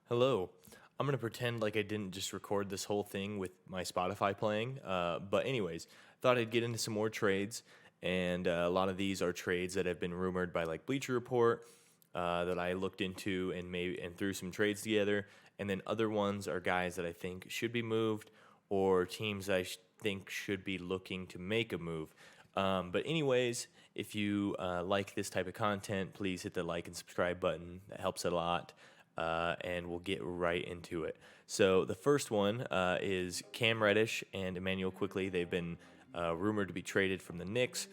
Hello. I'm going to pretend like I didn't just record this whole thing with my Spotify playing. But anyways, thought I'd get into some more trades. And a lot of these are trades that have been rumored by like Bleacher Report that I looked into and threw some trades together. And then other ones are guys that I think should be moved or teams think should be looking to make a move. But anyways, if you like this type of content, please hit the like and subscribe button. That helps a lot. And we'll get right into it. So the first one is Cam Reddish and Emmanuel Quickly. They've been rumored to be traded from the Knicks,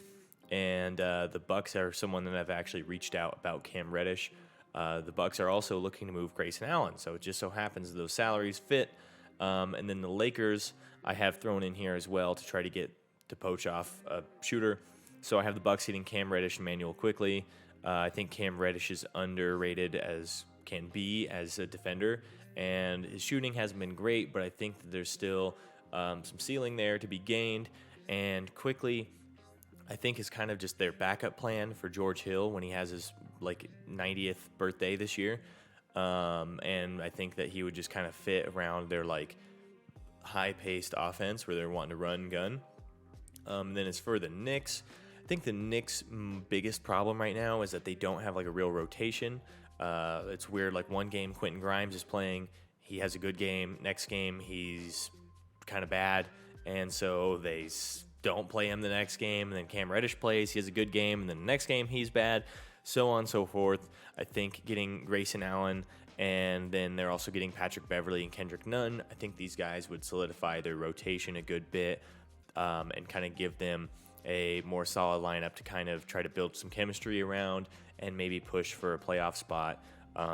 and the Bucks are someone that I've actually reached out about Cam Reddish. The Bucks are also looking to move Grayson Allen, so it just so happens that those salaries fit. And then the Lakers I have thrown in here as well to try to get to poach off a shooter. So I have the Bucks hitting Cam Reddish and Emmanuel Quickly. I think Cam Reddish is underrated as can be as a defender, and his shooting hasn't been great, but I think that there's still some ceiling there to be gained. And Quickly, I think, is kind of just their backup plan for George Hill when he has his like 90th birthday this year. And I think that he would just kind of fit around their like high-paced offense where they're wanting to run gun. Then as for the Knicks, I think the Knicks' biggest problem right now is that they don't have like a real rotation. It's weird. Like one game, Quentin Grimes is playing. He has a good game. Next game, he's kind of bad, and so they don't play him the next game. And then Cam Reddish plays. He has a good game, and then the next game he's bad. So on and so forth. I think getting Grayson Allen, and then they're also getting Patrick Beverley and Kendrick Nunn. I think these guys would solidify their rotation a good bit, and kind of give them a more solid lineup to kind of try to build some chemistry around and maybe push for a playoff spot,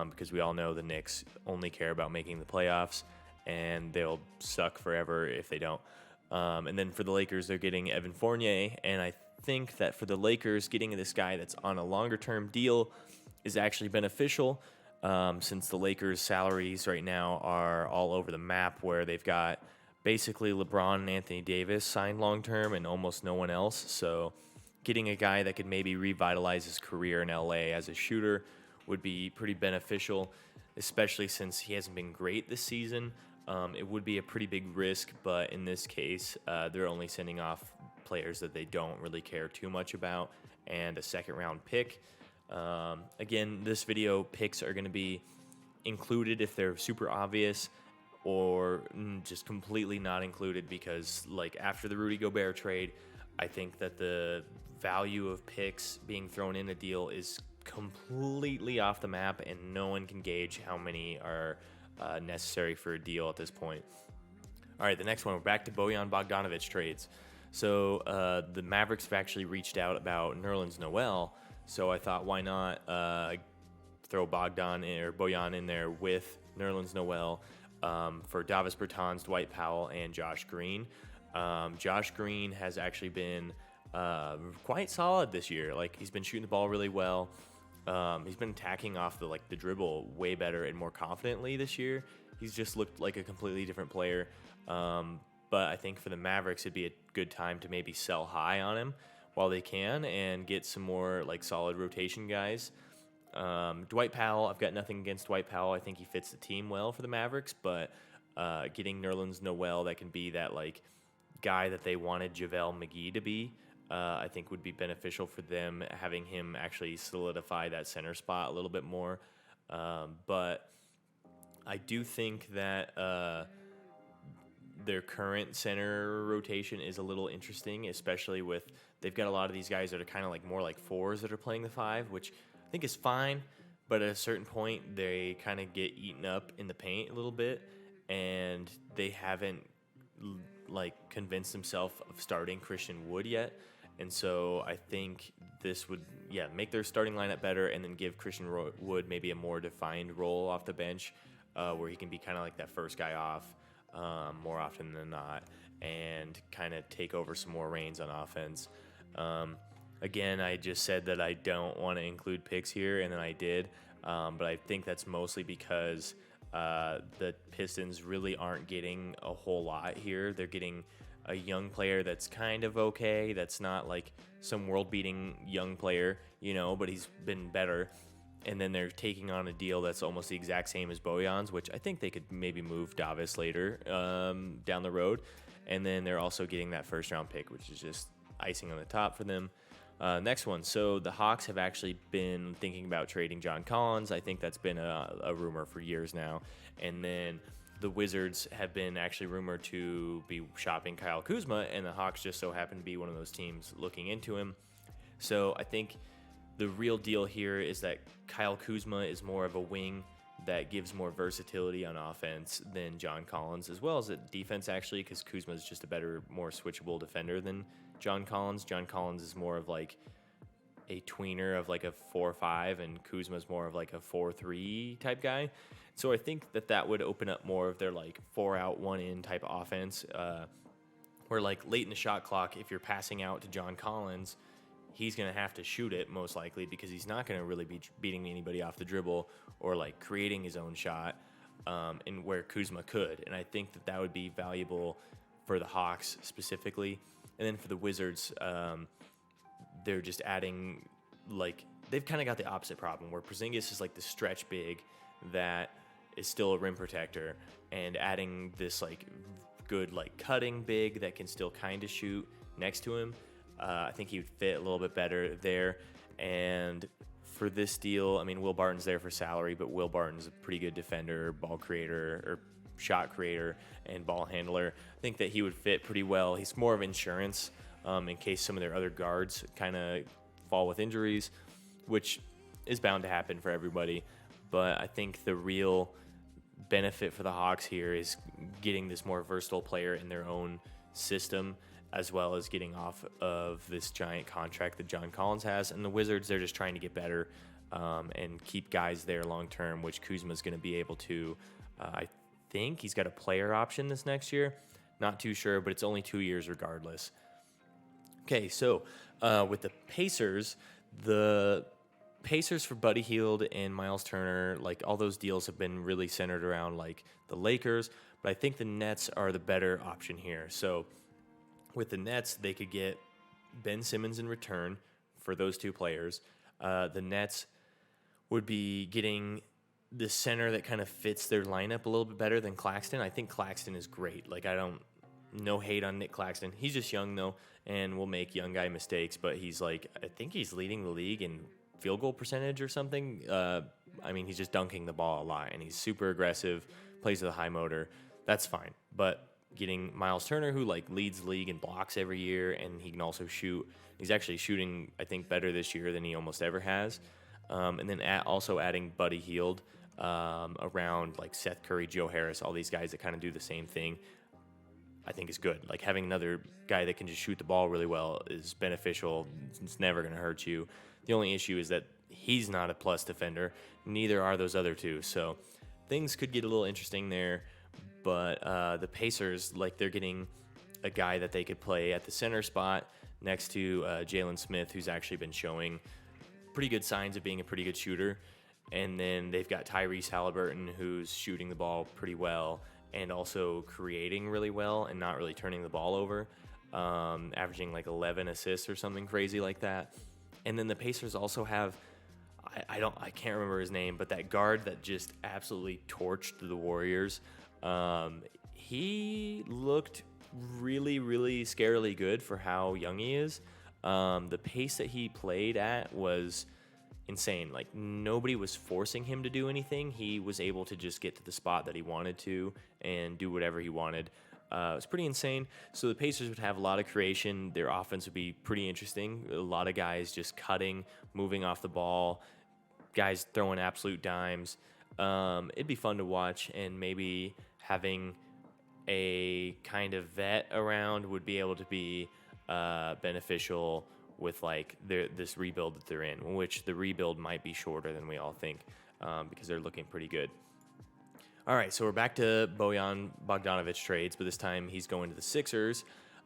because we all know the Knicks only care about making the playoffs, and they'll suck forever if they don't. And then for the Lakers, they're getting Evan Fournier, and I think that for the Lakers, getting this guy that's on a longer-term deal is actually beneficial, since the Lakers' salaries right now are all over the map, where they've got basically LeBron and Anthony Davis signed long-term and almost no one else. So getting a guy that could maybe revitalize his career in LA as a shooter would be pretty beneficial, especially since he hasn't been great this season. It would be a pretty big risk, but in this case, they're only sending off players that they don't really care too much about and a second-round pick. Again, this video picks are going to be included if they're super obvious, or just completely not included, because like after the Rudy Gobert trade, I think that the value of picks being thrown in a deal is completely off the map, and no one can gauge how many are necessary for a deal at this point. All right, the next one, we're back to Bojan Bogdanovic trades. So the Mavericks have actually reached out about Nerlens Noel, so I thought, why not throw Bojan in there with Nerlens Noel for Davis Bertans, Dwight Powell, and Josh Green. Josh Green has actually been quite solid this year. Like, he's been shooting the ball really well. He's been attacking off the dribble way better and more confidently this year. He's just looked like a completely different player. But I think for the Mavericks, it'd be a good time to maybe sell high on him while they can and get some more like solid rotation guys. Dwight Powell, I've got nothing against Dwight Powell. I think he fits the team well for the Mavericks, but getting Nerlens Noel that can be that like guy that they wanted JaVale McGee to be, I think would be beneficial for them, having him actually solidify that center spot a little bit more. But I do think that their current center rotation is a little interesting, especially with they've got a lot of these guys that are kind of like more like fours that are playing the five, which I think is fine, but at a certain point they kind of get eaten up in the paint a little bit, and they haven't like convinced themselves of starting Christian Wood yet. And so I think this would make their starting lineup better, and then give Christian Wood maybe a more defined role off the bench, where he can be kind of like that first guy off more often than not, and kind of take over some more reins on offense. Again, I just said that I don't want to include picks here, and then I did. But I think that's mostly because the Pistons really aren't getting a whole lot here. They're getting a young player that's kind of okay. That's not like some world-beating young player, but he's been better. And then they're taking on a deal that's almost the exact same as Bojan's, which I think they could maybe move Davis later down the road. And then they're also getting that first round pick, which is just icing on the top for them. Next one. So the Hawks have actually been thinking about trading John Collins. I think that's been a rumor for years now. And then the Wizards have been actually rumored to be shopping Kyle Kuzma, and the Hawks just so happen to be one of those teams looking into him. So I think the real deal here is that Kyle Kuzma is more of a wing that gives more versatility on offense than John Collins, as well as at defense, actually, because Kuzma is just a better, more switchable defender than John Collins. John Collins is more of like a tweener of like a 4-5, and Kuzma is more of like a 4-3 type guy. So I think that would open up more of their like 4-out, 1-in type offense, where like late in the shot clock, if you're passing out to John Collins, he's going to have to shoot it most likely because he's not going to really be beating anybody off the dribble or like creating his own shot, and where Kuzma could. And I think that would be valuable for the Hawks specifically. And then for the Wizards, they're just adding, like, they've kind of got the opposite problem where Porzingis is like the stretch big that is still a rim protector, and adding this like good like cutting big that can still kind of shoot next to him. I think he would fit a little bit better there. And for this deal, I mean, Will Barton's there for salary, but Will Barton's a pretty good defender, ball creator, or shot creator, and ball handler. I think that he would fit pretty well. He's more of insurance in case some of their other guards kind of fall with injuries, which is bound to happen for everybody. But I think the real benefit for the Hawks here is getting this more versatile player in their own system, as well as getting off of this giant contract that John Collins has. And the Wizards, they're just trying to get better and keep guys there long term, which Kuzma's going to be able to. I think he's got a player option this next year. Not too sure, but it's only 2 years regardless. Okay, so with the Pacers for Buddy Hield and Miles Turner, like all those deals have been really centered around like the Lakers, but I think the Nets are the better option here. So with the Nets, they could get Ben Simmons in return for those two players. The Nets would be getting the center that kind of fits their lineup a little bit better than Claxton. I think Claxton is great. Like, no hate on Nick Claxton. He's just young, though, and will make young guy mistakes, but he's like, I think he's leading the league in field goal percentage or something. I mean, he's just dunking the ball a lot, and he's super aggressive, plays with a high motor. That's fine. But getting Miles Turner, who like leads the league in blocks every year, and he can also shoot. He's actually shooting, I think, better this year than he almost ever has. And then also adding Buddy Hield around like Seth Curry, Joe Harris, all these guys that kind of do the same thing, I think is good. Like having another guy that can just shoot the ball really well is beneficial. It's never going to hurt you. The only issue is that he's not a plus defender. Neither are those other two. So things could get a little interesting there. But the Pacers, like, they're getting a guy that they could play at the center spot next to Jalen Smith, who's actually been showing pretty good signs of being a pretty good shooter. And then they've got Tyrese Halliburton, who's shooting the ball pretty well and also creating really well and not really turning the ball over, averaging like 11 assists or something crazy like that. And then the Pacers also have, I can't remember his name, but that guard that just absolutely torched the Warriors. He looked really, really scarily good for how young he is. The pace that he played at was insane. Like, nobody was forcing him to do anything. He was able to just get to the spot that he wanted to and do whatever he wanted. It was pretty insane. So the Pacers would have a lot of creation. Their offense would be pretty interesting. A lot of guys just cutting, moving off the ball, guys throwing absolute dimes. It'd be fun to watch, and maybe having a kind of vet around would be able to be beneficial with like this rebuild that they're in, which the rebuild might be shorter than we all think because they're looking pretty good. All right, so we're back to Bojan Bogdanovic trades, but this time he's going to the Sixers.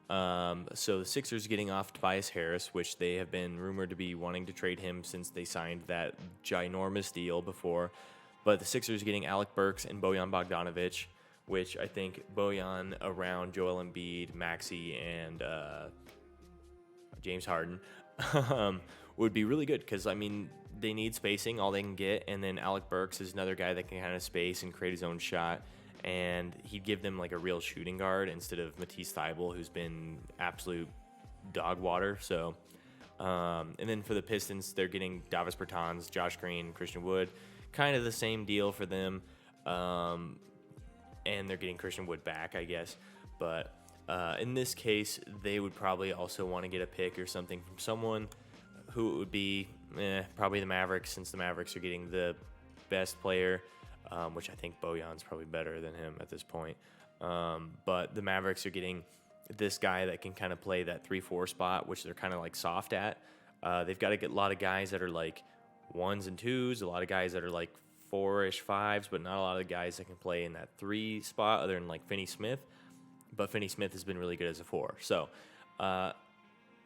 So the Sixers getting off Tobias Harris, which they have been rumored to be wanting to trade him since they signed that ginormous deal before. But the Sixers getting Alec Burks and Bojan Bogdanovic, which I think Bojan around Joel Embiid, Maxey, and James Harden would be really good because, I mean, they need spacing, all they can get. And then Alec Burks is another guy that can kind of space and create his own shot. And he'd give them like a real shooting guard instead of Matisse Thybulle, who's been absolute dog water. So, and then for the Pistons, they're getting Davis Bertans, Josh Green, Christian Wood. Kind of the same deal for them. And they're getting Christian Wood back, I guess. But in this case, they would probably also want to get a pick or something from someone who it would be probably the Mavericks, since the Mavericks are getting the best player, which I think Bojan's probably better than him at this point. But the Mavericks are getting this guy that can kind of play that 3-4 spot, which they're kind of like soft at. They've got to get a lot of guys that are like 1s and 2s, a lot of guys that are like 4-ish 5s, but not a lot of guys that can play in that 3 spot other than like Finney Smith. But Finney Smith has been really good as a 4. So,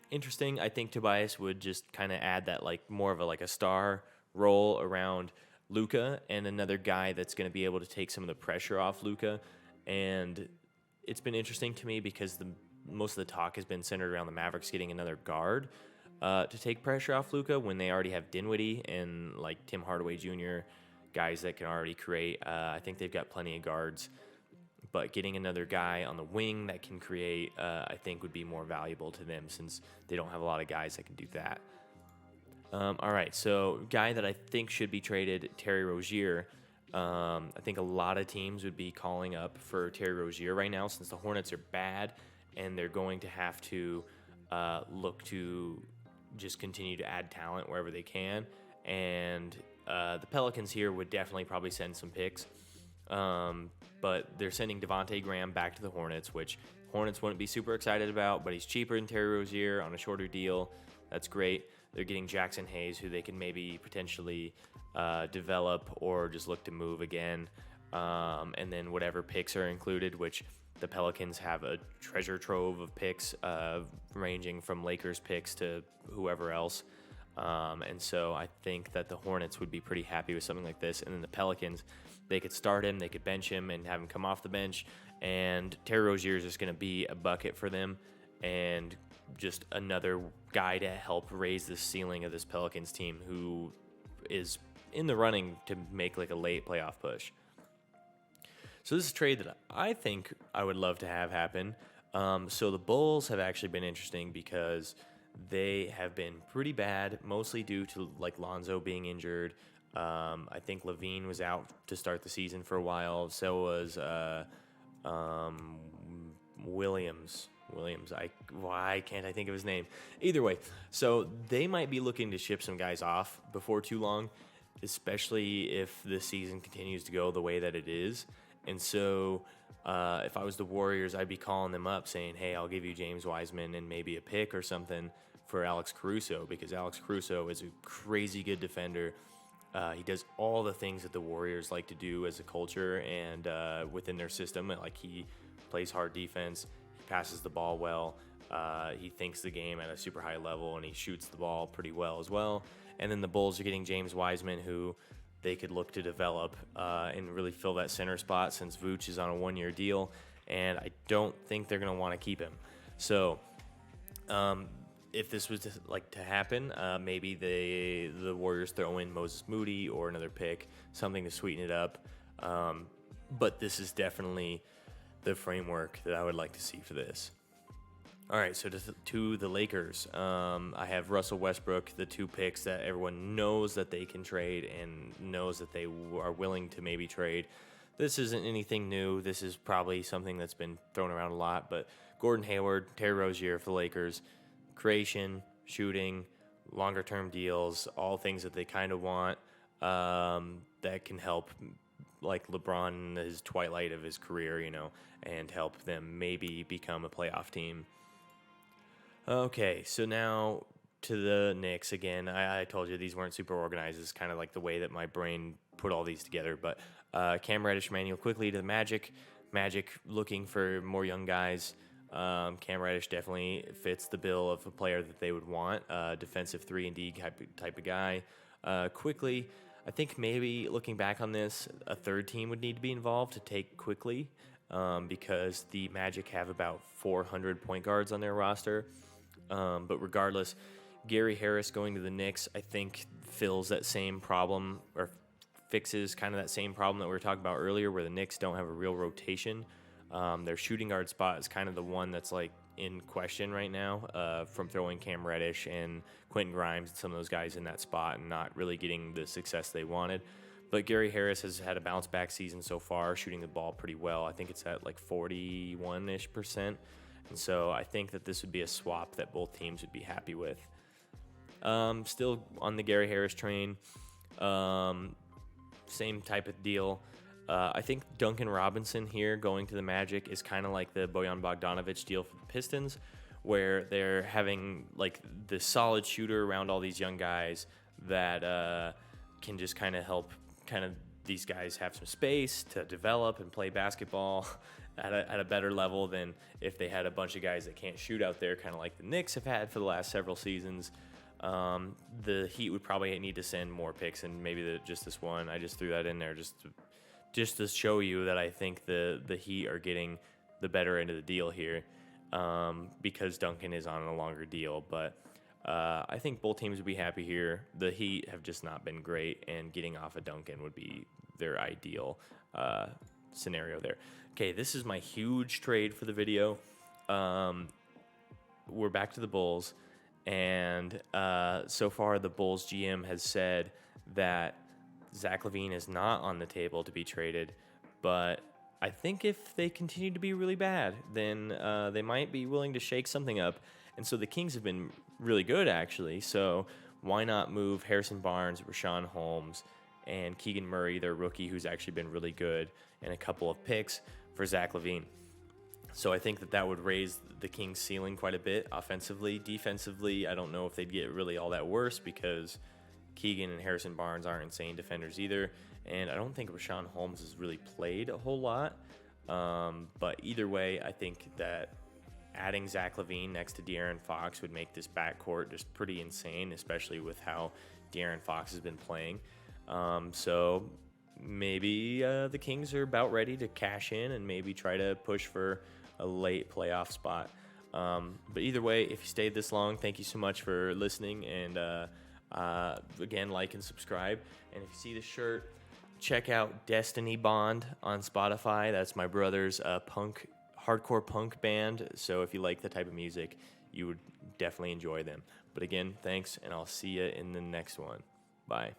interesting. I think Tobias would just kind of add that like more of a like a star role around Luka and another guy that's going to be able to take some of the pressure off Luka. And it's been interesting to me because most of the talk has been centered around the Mavericks getting another guard to take pressure off Luka when they already have Dinwiddie and like Tim Hardaway Jr., guys that can already create. I think they've got plenty of guards. But getting another guy on the wing that can create, I think, would be more valuable to them since they don't have a lot of guys that can do that. All right, so guy that I think should be traded, Terry Rozier. I think a lot of teams would be calling up for Terry Rozier right now since the Hornets are bad and they're going to have to look to just continue to add talent wherever they can. And the Pelicans here would definitely probably send some picks. But they're sending Devontae Graham back to the Hornets, which Hornets wouldn't be super excited about, but he's cheaper than Terry Rozier on a shorter deal. That's great. They're getting Jackson Hayes, who they can maybe potentially develop or just look to move again. And then whatever picks are included, which the Pelicans have a treasure trove of picks ranging from Lakers picks to whoever else. And so I think that the Hornets would be pretty happy with something like this. And then the Pelicans, they could start him, they could bench him and have him come off the bench. And Terry Rozier is just going to be a bucket for them and just another guy to help raise the ceiling of this Pelicans team who is in the running to make like a late playoff push. So this is a trade that I think I would love to have happen. So the Bulls have actually been interesting because they have been pretty bad, mostly due to like Lonzo being injured. I think Levine was out to start the season for a while. So was Williams. Why can't I think of his name? Either way, so they might be looking to ship some guys off before too long, especially if the season continues to go the way that it is. And so if I was the Warriors, I'd be calling them up saying, hey, I'll give you James Wiseman and maybe a pick or something for Alex Caruso, because Alex Caruso is a crazy good defender. He does all the things that the Warriors like to do as a culture and within their system. Like, he plays hard defense, he passes the ball well, he thinks the game at a super high level, and he shoots the ball pretty well as well. And then the Bulls are getting James Wiseman, who they could look to develop and really fill that center spot since Vooch is on a 1-year deal, and I don't think they're going to want to keep him. So if this was to happen, maybe the Warriors throw in Moses Moody or another pick, something to sweeten it up. But this is definitely the framework that I would like to see for this. All right, so to the Lakers, I have Russell Westbrook, the 2 picks that everyone knows that they can trade and knows that they are willing to maybe trade. This isn't anything new. This is probably something that's been thrown around a lot, but Gordon Hayward, Terry Rozier for the Lakers, creation, shooting, longer-term deals, all things that they kind of want that can help, like LeBron in his twilight of his career, and help them maybe become a playoff team. Okay, so now to the Knicks again. I told you these weren't super organized. It's kind of like the way that my brain put all these together. But Cam Reddish, Manuel quickly to the Magic. Magic looking for more young guys. Cam Reddish definitely fits the bill of a player that they would want. Defensive 3-and-D type of guy. Quickly, I think maybe looking back on this, a third team would need to be involved to take Quickly because the Magic have about 400 point guards on their roster. But regardless, Gary Harris going to the Knicks, I think, fills that same problem, or fixes kind of that same problem that we were talking about earlier, where the Knicks don't have a real rotation. Their shooting guard spot is kind of the one that's like in question right now, from throwing Cam Reddish and Quentin Grimes and some of those guys in that spot and not really getting the success they wanted. But Gary Harris has had a bounce back season so far, shooting the ball pretty well. I think it's at like 41-ish%. And so I think that this would be a swap that both teams would be happy with. Still on the Gary Harris train. Same type of deal. I think Duncan Robinson here going to the Magic is kind of like the Bojan Bogdanovic deal for the Pistons, where they're having like the solid shooter around all these young guys that can just kind of help these guys have some space to develop and play basketball at a better level than if they had a bunch of guys that can't shoot out there, kind of like the Knicks have had for the last several seasons. The Heat would probably need to send more picks, and maybe just this one. I just threw that in there just to show you that I think the Heat are getting the better end of the deal here, because Duncan is on a longer deal. But I think both teams would be happy here. The Heat have just not been great, and getting off of Duncan would be their ideal scenario there. Okay, this is my huge trade for the video. We're back to the Bulls, and so far the Bulls GM has said that Zach LaVine is not on the table to be traded, but I think if they continue to be really bad, then they might be willing to shake something up. And so the Kings have been really good, actually. So why not move Harrison Barnes, Rashawn Holmes, and Keegan Murray, their rookie, who's actually been really good, and a couple of picks for Zach LaVine. So I think that would raise the Kings' ceiling quite a bit offensively. Defensively, I don't know if they'd get really all that worse, because Keegan and Harrison Barnes aren't insane defenders either, and I don't think Rashawn Holmes has really played a whole lot. But either way, I think that adding Zach LaVine next to De'Aaron Fox would make this backcourt just pretty insane, especially with how De'Aaron Fox has been playing. So maybe the Kings are about ready to cash in and maybe try to push for a late playoff spot. But either way, if you stayed this long, thank you so much for listening, and again, like and subscribe. And if you see the shirt, check out Destiny Bond on Spotify. That's my brother's hardcore punk band. So if you like the type of music, you would definitely enjoy them. But again, thanks, and I'll see you in the next one. Bye.